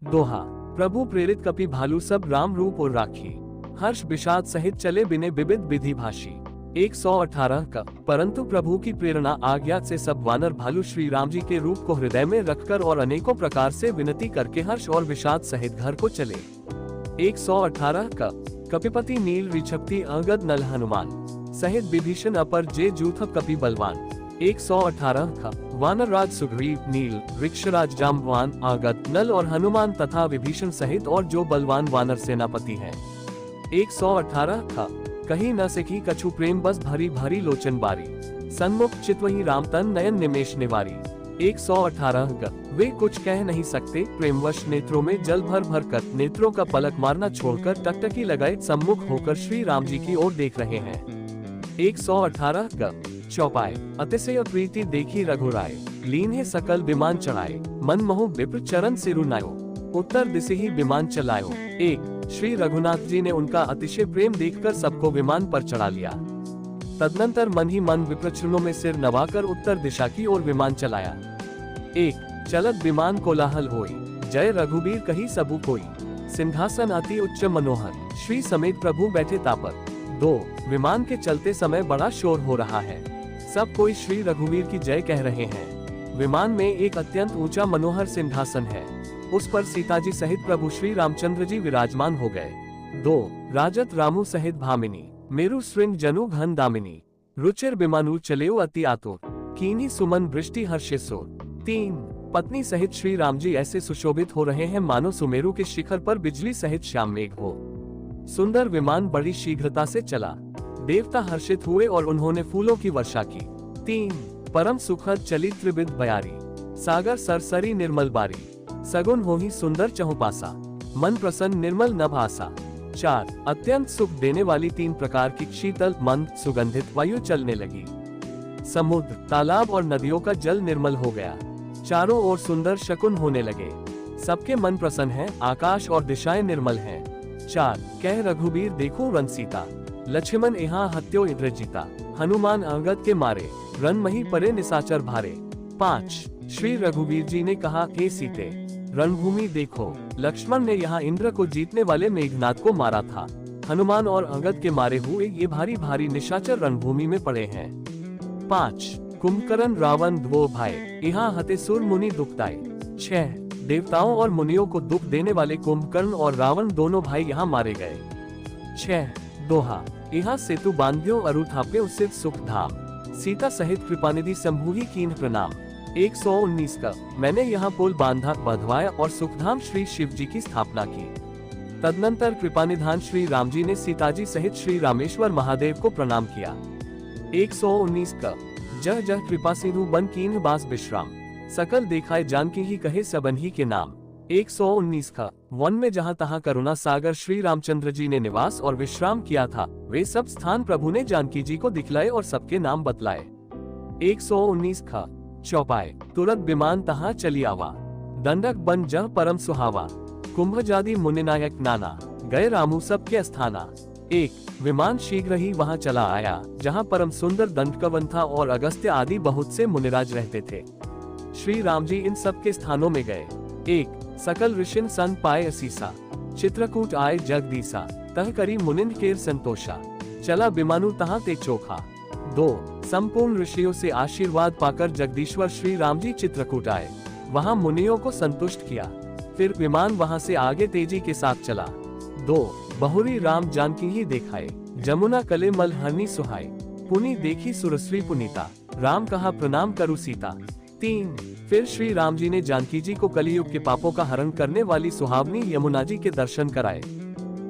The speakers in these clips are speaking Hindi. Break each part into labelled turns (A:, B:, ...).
A: दोहा। प्रभु प्रेरित कपि भालू सब राम रूप और राखी, हर्ष विषाद सहित चले बिने विविध विधि भाषी। 118 का। परंतु प्रभु की प्रेरणा आज्ञा से सब वानर भालू श्री राम जी के रूप को हृदय में रखकर और अनेकों प्रकार से विनती करके हर्ष और विषाद सहित घर को चले। 118 का। कपिपति नील ऋषभति अंगद नल हनुमान सहित विभीषण अपर जे जूथप कपि बलवान। 118 का। वानर राज सुग्रीव नील वृक्षराज जाम्बवान अंगद नल और हनुमान तथा विभीषण सहित और जो बलवान वानर सेनापति हैं। 118 का। कहीं न सखी कछु प्रेम बस भरी भरी लोचन बारी, सन्मुख चितवही राम तन नयन निमेश निवारी। 118 का। वे कुछ कह नहीं सकते, प्रेमवश नेत्रों में जल भर भर कर नेत्रों का पलक मारना छोड़कर टकटकी लगाए सम्मुख होकर श्री राम जी की ओर देख रहे हैं। 118 का। चौपाई। अतिशय प्रीति देखी रघुराय, लीन है सकल विमान चढ़ाए, मन मोह विप्र चरण सिरु नायो, उत्तर दिशा ही विमान चलायो। 1। श्री रघुनाथ जी ने उनका अतिशय प्रेम देखकर सबको विमान पर चढ़ा लिया। तदनंतर मन ही मन विप्र चरणों में सिर नवाकर उत्तर दिशा की ओर विमान चलाया। 1। चलत विमान कोलाहल होई, जय रघुबीर कही सबु कोई, सिंहासन अति उच्च मनोहर, श्री समेत प्रभु बैठे तापर। 2। विमान के चलते समय बड़ा शोर हो रहा है, सब कोई श्री रघुवीर की जय कह रहे हैं। विमान में एक अत्यंत ऊंचा मनोहर सिंहासन है, उस पर सीताजी सहित प्रभु श्री रामचंद्र जी विराजमान हो गए। 2। राजत रामू सहित भामिनी, मेरु श्रृंग जनु घन दामिनी, रुचिर विमानु चलेउ अति आतुर, कीनी सुमन वृष्टि हर्षेसो। 3। पत्नी सहित श्री राम जी ऐसे सुशोभित हो रहे हैं मानो सुमेरु के शिखर पर बिजली सहित श्याम मेघ हो। सुंदर विमान बड़ी शीघ्रता से चला, देवता हर्षित हुए और उन्होंने फूलों की वर्षा की। 3। परम सुखद चली त्रिविध बयारी, सागर सरसरी निर्मल बारी, सगुन हो ही सुंदर चहुपासा, मन प्रसन्न निर्मल नभ आसा। 4। अत्यंत सुख देने वाली 3 प्रकार की शीतल मंद सुगंधित वायु चलने लगी, समुद्र तालाब और नदियों का जल निर्मल हो गया, चारों ओर सुंदर शकुन होने लगे, सबके मन प्रसन्न है, आकाश और दिशाएं निर्मल हैं। 4। कह रघुबीर देखो रन सीता, लक्ष्मण यहाँ हत्यो इंद्रजीता, हनुमान अंगद के मारे, रन मही परे निशाचर भारे। 5। श्री रघुवीर जी ने कहा, हे सीते रणभूमि देखो, लक्ष्मण ने यहाँ इंद्र को जीतने वाले मेघनाद को मारा था, हनुमान और अंगद के मारे हुए ये भारी भारी निशाचर रणभूमि में पड़े हैं। 5। कुंभकर्ण रावण धो भाई, यहाँ हते सुर मुनि दुखदाई। 6। देवताओं और मुनियों को दुख देने वाले कुंभकर्ण और रावण दोनों भाई यहाँ मारे गए। 6। दोहा। यहाँ सेतु बांध्यो अरु थापे उसित सुख धाम, सीता सहित कृपानिधि शंभु कीन प्रणाम। 119 का। मैंने यहाँ पुल बांधा बधवाया और सुखधाम श्री शिव जी की स्थापना की। तदनंतर कृपानिधान श्री राम जी ने सीताजी सहित श्री रामेश्वर महादेव को प्रणाम किया। 119 का। जह जह कृपा सिंधु बन कीन बास विश्राम, सकल देखाए जानकी ही कहे सबन ही के नाम। 119 का। वन में जहाँ तहाँ करुणा सागर श्री रामचंद्र जी ने निवास और विश्राम किया था, वे सब स्थान प्रभु ने जानकी जी को दिखलाए और सबके नाम बतलाए। 119 का। चौपाई। तुरंत विमान तहाँ चली आवा, दंडक बन जह परम सुहावा, कुंभ जादि मुनिनायक नाना, गए रामू सबके स्थाना। 1। विमान शीघ्र ही वहाँ चला आया जहाँ परम सुंदर दंडकवन था और अगस्त्य आदि बहुत से मुनिराज रहते थे। श्री राम जी इन सब के स्थानों में गए। 1। सकल ऋषिन सन पाए असीसा, चित्रकूट आए जगदीसा, तह करी मुनिंद केर संतोषा, चला विमानु तहाँ ते चोखा। 2। संपूर्ण ऋषियों से आशीर्वाद पाकर जगदीश्वर श्री राम जी चित्रकूट आए, वहाँ मुनियों को संतुष्ट किया, फिर विमान वहाँ से आगे तेजी के साथ चला। 2। बहुरी राम जानकी ही देखाए, जमुना कले मल हरनी सुहाई, पुनि देखी सुरश्री पुनीता, राम कहा प्रणाम करु सीता। 3। फिर श्री राम जी ने जानकी जी को कलियुग के पापों का हरण करने वाली सुहावनी यमुना जी के दर्शन कराए,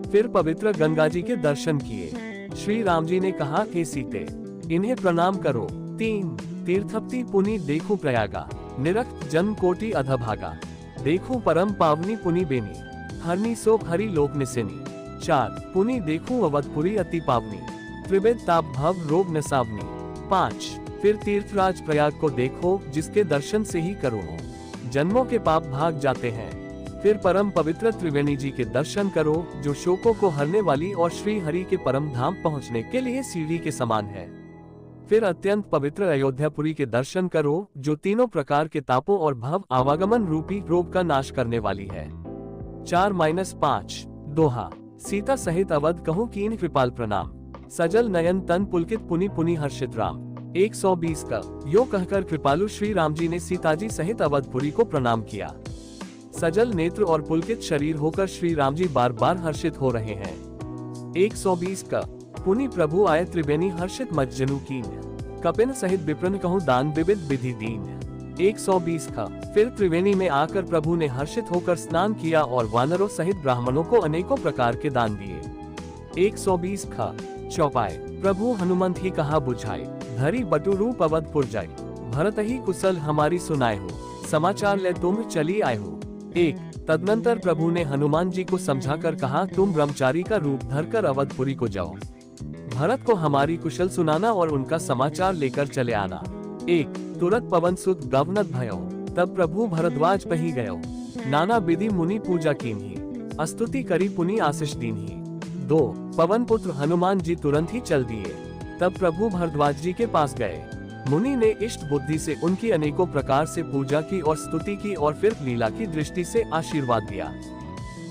A: फिर पवित्र गंगा जी के दर्शन किए। श्री राम जी ने कहा, हे सीते इन्हें प्रणाम करो। 3। तीर्थप्ति पुनि देखो प्रयागा, निरक्त जन्म कोटि अधभागा, देखो परम पावनी पुनि बेनी, हरनी सोख हरि लोक निसेनी। 4। पुनि देखो अवधपुरी अति पावनी, त्रिवेद ताप भव रोग नसावनी। 5। फिर तीर्थराज प्रयाग को देखो, जिसके दर्शन से ही करोड़ों जन्मों के पाप भाग जाते हैं। फिर परम पवित्र त्रिवेणी जी के दर्शन करो, जो शोकों को हरने वाली और श्री हरि के परम धाम पहुँचने के लिए सीढ़ी के समान है। फिर अत्यंत पवित्र अयोध्यापुरी के दर्शन करो, जो तीनों प्रकार के तापों और भव आवागमन रूपी रोग का नाश करने वाली है। 4-5 दोहा। सीता सहित अवध कहूँ कीन कृपाल प्रणाम, सजल नयन तन पुलकित पुनि पुनि हर्षित राम। 120 का यो कहकर कृपालु श्री राम जी ने सीताजी सहित अवधपुरी को प्रणाम किया। सजल नेत्र और पुलकित शरीर होकर श्री राम जी बार बार हर्षित हो रहे हैं। 120 का पुनि प्रभु आए त्रिवेणी हर्षित मज्जनु कीन, कपिन सहित विप्रन कहूँ दान विविध विधि दीन। 120 का फिर त्रिवेणी में आकर प्रभु ने हर्षित होकर स्नान किया और वानरों सहित ब्राह्मणों को अनेकों प्रकार के दान दिए। 120 का चौपाए प्रभु हनुमंत ही कहा बुझाए, धरी बटु रूप अवधपुर जाए, भरत ही कुशल हमारी सुनाए हो, समाचार ले तुम चली आए हो। 1 तदनंतर प्रभु ने हनुमान जी को समझाकर कहा तुम ब्रह्मचारी का रूप धरकर अवधपुरी को जाओ, भरत को हमारी कुशल सुनाना और उनका समाचार लेकर चले आना। 1 तुरत पवन सुत गवनत भयो, तब प्रभु भरद्वाज पही गयो, नाना विधि मुनि पूजा कीन्ही, स्तुति करी पुनि आशीष दीन्ही। 2 पवन पुत्र हनुमान जी तुरंत ही चल दिए, तब प्रभु भरद्वाज जी के पास गए, मुनि ने इष्ट बुद्धि से उनकी अनेकों प्रकार से पूजा की और स्तुति की और फिर लीला की दृष्टि से आशीर्वाद दिया।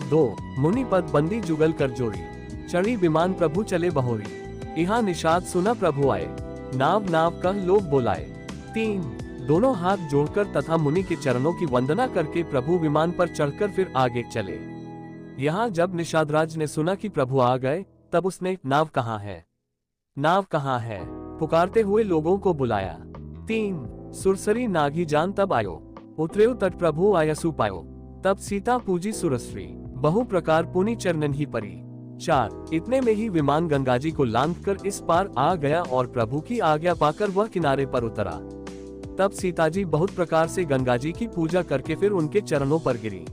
A: 2 मुनि पद बंदी जुगल कर जोड़ी, चढ़ी विमान प्रभु चले बहोरी, यहाँ निषाद सुना प्रभु आए, नाव नाव कह लोग बोलाए। 3 दोनों हाथ जोड़कर तथा मुनि के चरणों की वंदना करके प्रभु विमान पर चढ़कर फिर आगे चले। यहाँ जब निषादराज ने सुना कि प्रभु आ गए, तब उसने नाव कहाँ है, नाव कहाँ है पुकारते हुए लोगों को बुलाया। 3 सुरसरी नागी जान तब आयो, उतरेउ तट प्रभु आयसु पायो, तब सीता पूजी सुरश्री, बहु प्रकार पुनि चरणन ही परी। 4 इतने में ही विमान गंगाजी को लांघकर इस पार आ गया और प्रभु की आज्ञा पाकर वह किनारे पर उतरा। तब सीताजी बहुत प्रकार से गंगाजी की पूजा करके फिर उनके चरणों पर गिरी।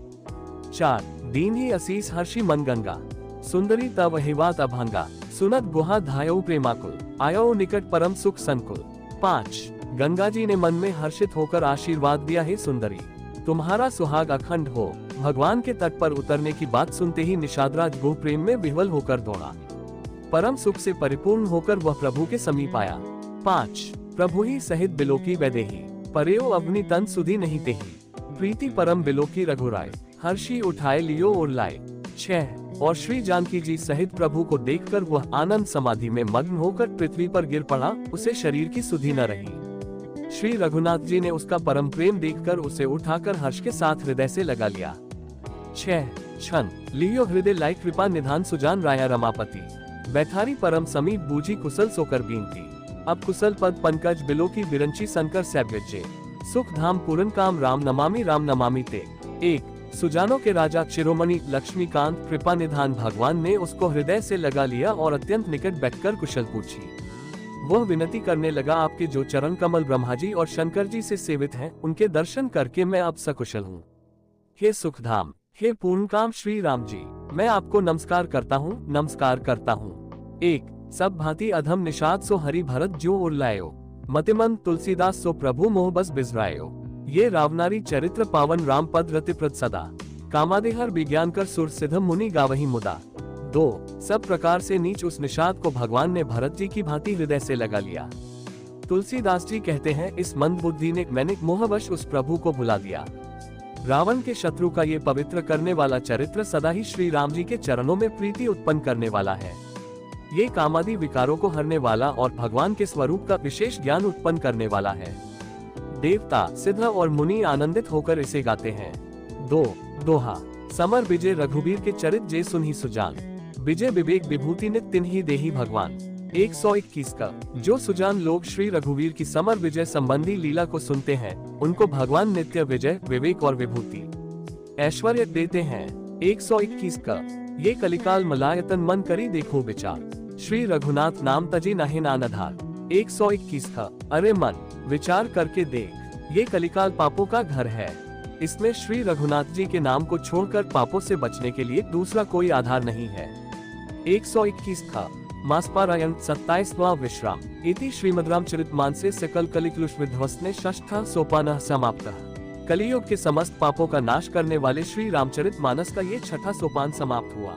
A: 4 दीन ही असीस हर्षि मन गंगा, सुंदरी तब हिवात अभंगा, सुनत गुहा धायो प्रेमाकुल, आयो निकट परम सुख संकुल। 5 गंगा जी ने मन में हर्षित होकर आशीर्वाद दिया, हे सुंदरी तुम्हारा सुहाग अखंड हो। भगवान के तट पर उतरने की बात सुनते ही निषादराज गोह प्रेम में विह्वल होकर दौड़ा, परम सुख से परिपूर्ण होकर वह प्रभु के समीप आया। 5 प्रभु ही सहित बिलोकी वैदेही, परयो अग्नि तन सुधी नहीं तेही, प्रीति परम बिलोकी रघुराय, हर्षी उठाए लियो और लाए। 6 और श्री जानकी जी सहित प्रभु को देखकर वह आनंद समाधि में मग्न होकर पृथ्वी पर गिर पड़ा, उसे शरीर की सुधि न रही। श्री रघुनाथ जी ने उसका परम प्रेम देखकर उसे उठाकर हर्ष के साथ हृदय से लगा लिया। 6 क्षण लियो हृदय लाई कृपा निधान सुजान राया रमापति, बैठारी परम समीप बूझी कुशल सोकर बीनती, अब कुशल पद पंकज बिलो की बिरंची संकर सैव्यजे, सुख धाम पूरन काम राम नमामि ते। 1 सुजानों के राजा शिरोमणि लक्ष्मीकांत कृपा निधान भगवान ने उसको हृदय से लगा लिया और अत्यंत निकट बैठकर कुशल पूछी। वह विनती करने लगा, आपके जो चरण कमल ब्रह्मा जी और शंकर जी से सेवित हैं, उनके दर्शन करके मैं अब सकुशल हूँ। हे सुखधाम, हे पूर्णकाम श्री राम जी, मैं आपको नमस्कार करता हूँ। 1 सब भांति अधम निषाद सो हरि भरत जो उर्लायो, मतिमंद तुलसीदास सो प्रभु मोह बस बिजरायो, ये रावनारी चरित्र पावन राम पद रति प्रद सदा, कामादेहर विज्ञान कर सुर सिद्धम मुनि गावही मुदा। 2 सब प्रकार से नीच उस निषाद को भगवान ने भरत जी की भांति हृदय से लगा लिया। तुलसीदास जी कहते हैं, इस मंद बुद्धि ने मैंने मोहवश उस प्रभु को भुला दिया। रावण के शत्रु का ये पवित्र करने वाला चरित्र सदा ही श्री राम जी के चरणों में प्रीति उत्पन्न करने वाला है। ये कामादि विकारों को हरने वाला और भगवान के स्वरूप का विशेष ज्ञान उत्पन्न करने वाला है। देवता, सिद्ध और मुनि आनंदित होकर इसे गाते हैं। 2 दोहा समर विजय रघुवीर के चरित जे सुनहि सुजान, विजय विवेक विभूति नित तिन्हि देहि भगवान। 121 का जो सुजान लोग श्री रघुवीर की समर विजय संबंधी लीला को सुनते हैं, उनको भगवान नित्य विजय विवेक और विभूति ऐश्वर्य देते हैं। 121 का ये कलिकाल मलायतन मन करी देखो विचार, श्री रघुनाथ नाम तजी नहे नानधार। 121 का अरे मन विचार करके देख, ये कलिकाल पापों का घर है, इसमें श्री रघुनाथ जी के नाम को छोड़कर पापों से बचने के लिए दूसरा कोई आधार नहीं है। 121 का मासपारायण 27वां विश्राम इति श्रीमद् रामचरितमानसे सकल कलिकलुष विध्वस्ते षष्ठः सोपानः समाप्तः। कलियुग के समस्त पापों का नाश करने वाले श्री रामचरितमानस का ये छठा सोपान समाप्त हुआ।